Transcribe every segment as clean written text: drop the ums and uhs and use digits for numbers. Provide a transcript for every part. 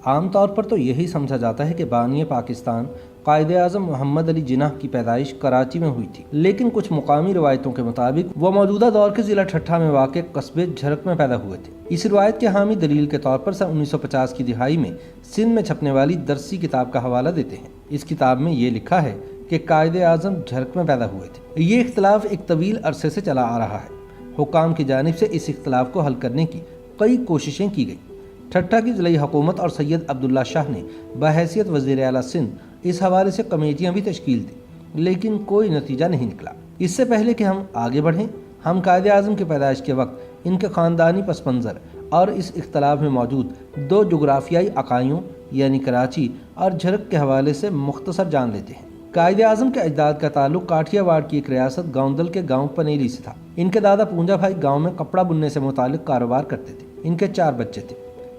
عام طور پر تو یہی سمجھا جاتا ہے کہ بانی پاکستان قائد اعظم محمد علی جناح کی پیدائش کراچی میں ہوئی تھی، لیکن کچھ مقامی روایتوں کے مطابق وہ موجودہ دور کے ضلع ٹھٹھہ میں واقع قصبے جھرک میں پیدا ہوئے تھے۔ اس روایت کے حامی دلیل کے طور پر سن 1950 کی دہائی میں سندھ میں چھپنے والی درسی کتاب کا حوالہ دیتے ہیں۔ اس کتاب میں یہ لکھا ہے کہ قائد اعظم جھرک میں پیدا ہوئے تھے۔ یہ اختلاف ایک طویل عرصے سے چلا آ رہا ہے۔ حکام کی جانب سے اس اختلاف کو حل کرنے کی کئی کوششیں کی گئیں۔ ٹھٹھہ کی ضلعی حکومت اور سید عبداللہ شاہ نے بحیثیت وزیر اعلیٰ سندھ اس حوالے سے کمیٹیاں بھی تشکیل دیں، لیکن کوئی نتیجہ نہیں نکلا۔ اس سے پہلے کہ ہم آگے بڑھیں، ہم قائد اعظم کی پیدائش کے وقت ان کے خاندانی پس منظر اور اس اختلاف میں موجود دو جغرافیائی عقائیوں یعنی کراچی اور جھرک کے حوالے سے مختصر جان لیتے ہیں۔ قائد اعظم کے اجداد کا تعلق کاٹھیا واڑ کی ایک ریاست گوندل کے گاؤں پنیلی سے تھا۔ ان کے دادا پونجا بھائی گاؤں میں کپڑا بننے سے متعلق کاروبار کرتے تھے۔ ان کے 4 بچے تھے،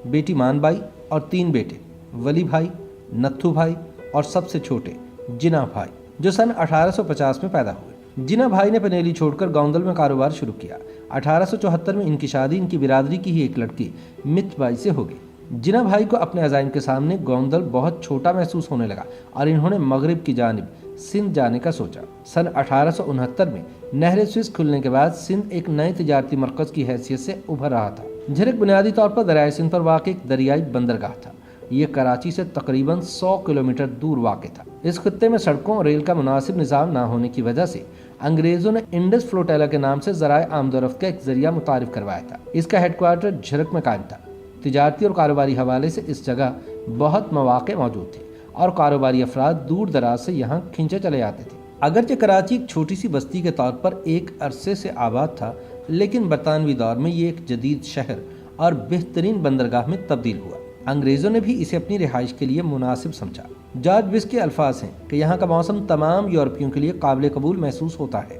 بیٹی مان بائی اور 3 بیٹے، ولی بھائی، نتھو بھائی اور سب سے چھوٹے جناح بھائی، جو سن 1850 میں پیدا ہوئے۔ جناح بھائی نے پنیلی چھوڑ کر گوندل میں کاروبار شروع کیا۔ 1874 میں ان کی شادی ان کی برادری کی ہی ایک لڑکی مت بائی سے ہو گئی۔ جناح بھائی کو اپنے عزائم کے سامنے گوندل بہت چھوٹا محسوس ہونے لگا اور انہوں نے مغرب کی جانب سندھ جانے کا سوچا۔ سن 1869 میں نہر سوئس کھلنے کے بعد سندھ ایک نئے تجارتی مرکز کی حیثیت سے ابھر رہا تھا۔ جھرک بنیادی طور پر دریائے سندھ پر واقع ایک دریائی بندرگاہ تھا۔ یہ کراچی سے تقریباً 100 کلومیٹر دور واقع تھا۔ اس خطے میں سڑکوں اور ریل کا مناسب نظام نہ ہونے کی وجہ سے انگریزوں نے انڈس فلوٹیلا کے نام سے ذرائع آمد و رفت کا ایک ذریعہ متعارف کروایا تھا۔ اس کا ہیڈ کوارٹر جھرک میں قائم تھا۔ تجارتی اور کاروباری حوالے سے اس جگہ بہت مواقع موجود تھے اور کاروباری افراد دور دراز سے یہاں کھنچے چلے آتے تھے۔ اگرچہ کراچی ایک چھوٹی سی بستی کے طور پر ایک عرصے سے آباد تھا، لیکن برطانوی دور میں یہ ایک جدید شہر اور بہترین بندرگاہ میں تبدیل ہوا۔ انگریزوں نے بھی اسے اپنی رہائش کے لیے مناسب سمجھا۔ جارج بس کے الفاظ ہیں کہ یہاں کا موسم تمام یورپیوں کے لیے قابل قبول محسوس ہوتا ہے۔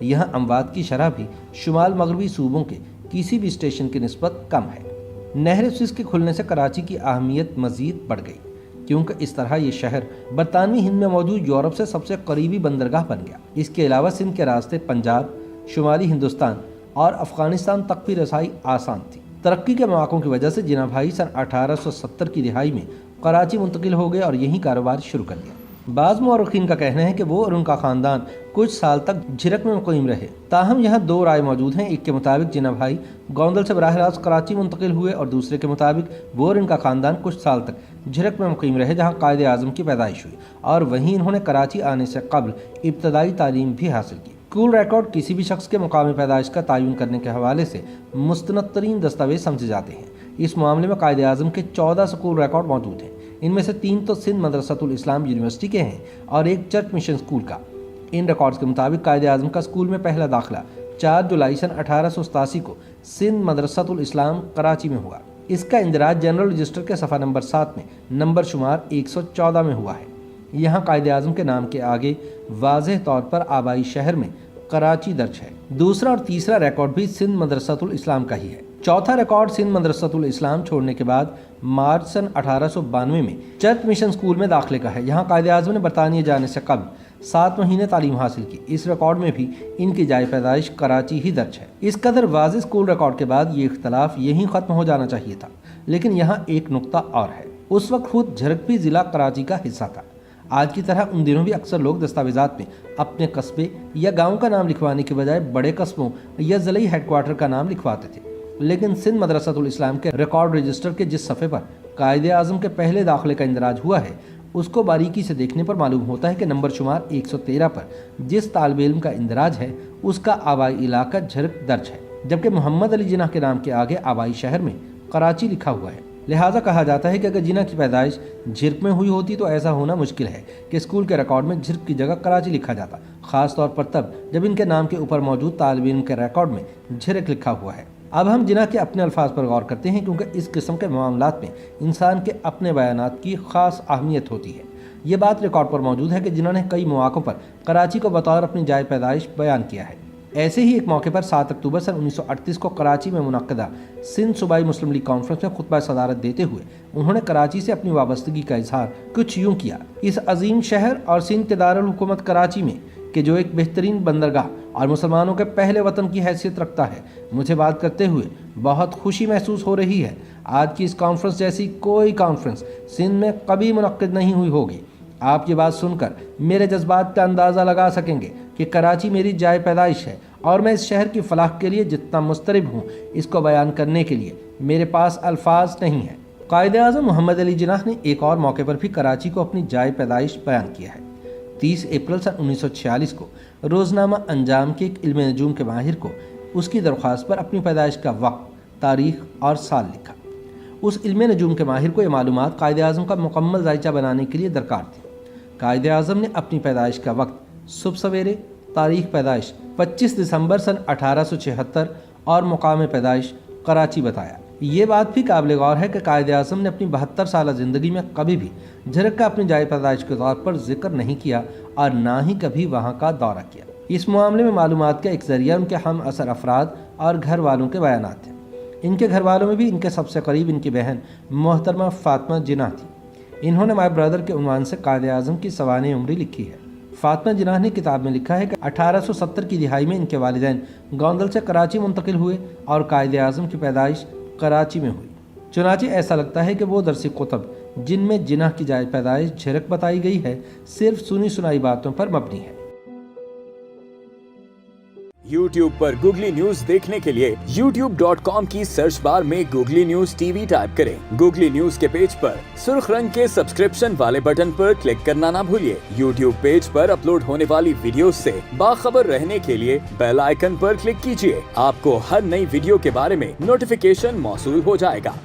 یہاں اموات کی شرح بھی شمال مغربی صوبوں کے کسی بھی اسٹیشن کی نسبت کم ہے۔ نہر سوئس کے کھلنے سے کراچی کی اہمیت مزید بڑھ گئی، کیونکہ اس طرح یہ شہر برطانوی ہند میں موجود یورپ سے سب سے قریبی بندرگاہ بن گیا۔ اس کے علاوہ سندھ کے راستے پنجاب، شمالی ہندوستان اور افغانستان تک بھی رسائی آسان تھی۔ ترقی کے مواقع کی وجہ سے جناح بھائی سن 1870 کی دہائی میں کراچی منتقل ہو گئے اور یہیں کاروبار شروع کر دیا۔ بعض مورخین کا کہنا ہے کہ وہ اور ان کا خاندان کچھ سال تک جھرک میں مقیم رہے، تاہم یہاں 2 رائے موجود ہیں۔ ایک کے مطابق جناح بھائی گوندل سے براہ راست کراچی منتقل ہوئے اور دوسرے کے مطابق وہ اور ان کا خاندان کچھ سال تک جھرک میں مقیم رہے، جہاں قائد اعظم کی پیدائش ہوئی اور وہیں انہوں نے کراچی آنے سے قبل ابتدائی تعلیم بھی حاصل کی۔ اسکول ریکارڈ کسی بھی شخص کے مقام پیدائش کا تعین کرنے کے حوالے سے مستند ترین دستاویز سمجھے جاتے ہیں۔ اس معاملے میں قائد اعظم کے 14 اسکول ریکارڈ موجود ہیں۔ ان میں سے 3 تو سندھ مدرسۃ الاسلام یونیورسٹی کے ہیں اور ایک چرچ مشن اسکول کا۔ ان ریکارڈز کے مطابق قائد اعظم کا اسکول میں پہلا داخلہ 4 جولائی سن 1887 کو سندھ مدرسۃ الاسلام کراچی میں ہوا۔ اس کا اندراج جنرل رجسٹر کے صفحہ نمبر 7 میں نمبر شمار 114 میں ہوا ہے۔ یہاں قائد اعظم کے نام کے آگے واضح طور پر آبائی شہر میں کراچی درج ہے۔ دوسرا اور تیسرا ریکارڈ بھی سندھ مدرسۃ الاسلام کا ہی ہے۔ چوتھا ریکارڈ سندھ مدرسۃ الاسلام چھوڑنے کے بعد مارچ سن 1892 میں چرچ مشن اسکول میں داخلے کا ہے۔ یہاں قائد اعظم نے برطانیہ جانے سے قبل 7 مہینے تعلیم حاصل کی۔ اس ریکارڈ میں بھی ان کی جائے پیدائش کراچی ہی درج ہے۔ اس قدر واضح اسکول ریکارڈ کے بعد یہ اختلاف یہیں ختم ہو جانا چاہیے تھا، لیکن یہاں ایک نقطہ اور ہے۔ اس وقت خود جھرک بھی ضلع کراچی کا حصہ تھا۔ آج کی طرح ان دنوں بھی اکثر لوگ دستاویزات میں اپنے قصبے یا گاؤں کا نام لکھوانے کے بجائے بڑے قصبوں یا ضلعی ہیڈ کوارٹر کا نام لکھواتے تھے، لیکن سندھ مدرسۃ الاسلام کے ریکارڈ رجسٹر کے جس صفحے پر قائد اعظم کے پہلے داخلے کا اندراج ہوا ہے، اس کو باریکی سے دیکھنے پر معلوم ہوتا ہے کہ نمبر شمار 113 پر جس طالب علم کا اندراج ہے اس کا آبائی علاقہ جھرک درج ہے، جبکہ محمد علی جناح کے نام کے آگے آبائی شہر میں کراچی لکھا ہوا ہے۔ لہٰذا کہا جاتا ہے کہ اگر جناح کی پیدائش جھرک میں ہوئی ہوتی تو ایسا ہونا مشکل ہے کہ اسکول کے ریکارڈ میں جھرک کی جگہ کراچی لکھا جاتا، خاص طور پر تب جب ان کے نام کے اوپر موجود طالب علم کے ریکارڈ میں جھرک لکھا ہوا ہے۔ اب ہم جناح کے اپنے الفاظ پر غور کرتے ہیں، کیونکہ اس قسم کے معاملات میں انسان کے اپنے بیانات کی خاص اہمیت ہوتی ہے۔ یہ بات ریکارڈ پر موجود ہے کہ جناح نے کئی مواقع پر کراچی کو بطور اپنی جائے پیدائش بیان کیا ہے۔ ایسے ہی ایک موقع پر 7 اکتوبر سن 1938 کو کراچی میں منعقدہ سندھ صوبائی مسلم لیگ کانفرنس میں خطبہ صدارت دیتے ہوئے انہوں نے کراچی سے اپنی وابستگی کا اظہار کچھ یوں کیا: اس عظیم شہر اور سندھ کے دارالحکومت کراچی میں کہ جو ایک بہترین بندرگاہ اور مسلمانوں کے پہلے وطن کی حیثیت رکھتا ہے، مجھے بات کرتے ہوئے بہت خوشی محسوس ہو رہی ہے۔ آج کی اس کانفرنس جیسی کوئی کانفرنس سندھ میں کبھی منعقد نہیں ہوئی ہوگی۔ آپ یہ بات سن کر میرے جذبات کا اندازہ لگا سکیں گے کہ کراچی میری جائے پیدائش ہے اور میں اس شہر کی فلاح کے لیے جتنا مضطرب ہوں، اس کو بیان کرنے کے لیے میرے پاس الفاظ نہیں ہیں۔ قائد اعظم محمد علی جناح نے ایک اور موقع پر بھی کراچی کو اپنی جائے پیدائش بیان کیا ہے۔ 30 اپریل سن 1946 کو روزنامہ انجام کے ایک علم نجوم کے ماہر کو اس کی درخواست پر اپنی پیدائش کا وقت، تاریخ اور سال لکھا۔ اس علم نجوم کے ماہر کو یہ معلومات قائد اعظم کا مکمل ذائچہ بنانے کے لیے درکار تھی۔ قائد اعظم نے اپنی پیدائش کا وقت، صبح سویرے، تاریخ پیدائش 25 دسمبر سن 1876 اور مقام پیدائش کراچی بتایا۔ یہ بات بھی قابل غور ہے کہ قائد اعظم نے اپنی 72 سالہ زندگی میں کبھی بھی جھرک کا اپنی جائے پیدائش کے طور پر ذکر نہیں کیا اور نہ ہی کبھی وہاں کا دورہ کیا۔ اس معاملے میں معلومات کا ایک ذریعہ ان کے ہم اثر افراد اور گھر والوں کے بیانات ہیں۔ ان کے گھر والوں میں بھی ان کے سب سے قریب ان کی بہن محترمہ فاطمہ جناح تھی۔ انہوں نے مائی برادر کے عنوان سے قائد اعظم کی سوانح عمری لکھی ہے۔ فاطمہ جناح نے کتاب میں لکھا ہے کہ 1870 کی دہائی میں ان کے والدین گوندل سے کراچی منتقل ہوئے اور قائد اعظم کی پیدائش کراچی میں ہوئی۔ چنانچہ ایسا لگتا ہے کہ وہ درسی کتب جن میں جناح کی جائے پیدائش جھرک بتائی گئی ہے، صرف سنی سنائی باتوں پر مبنی ہے۔ YouTube پر گوگلی نیوز دیکھنے کے لیے youtube.com کی سرچ بار میں googly news T V type کریں۔ گوگلی نیوز کے پیج پر سرخ رنگ کے سبسکرپشن والے بٹن پر کلک کرنا نہ بھولیے۔ YouTube پیج پر اپلوڈ ہونے والی ویڈیوز سے باخبر رہنے کے لیے بیل آئیکن پر کلک کیجیے۔ آپ کو ہر نئی ویڈیو کے بارے میں نوٹیفیکیشن موصول ہو جائے گا۔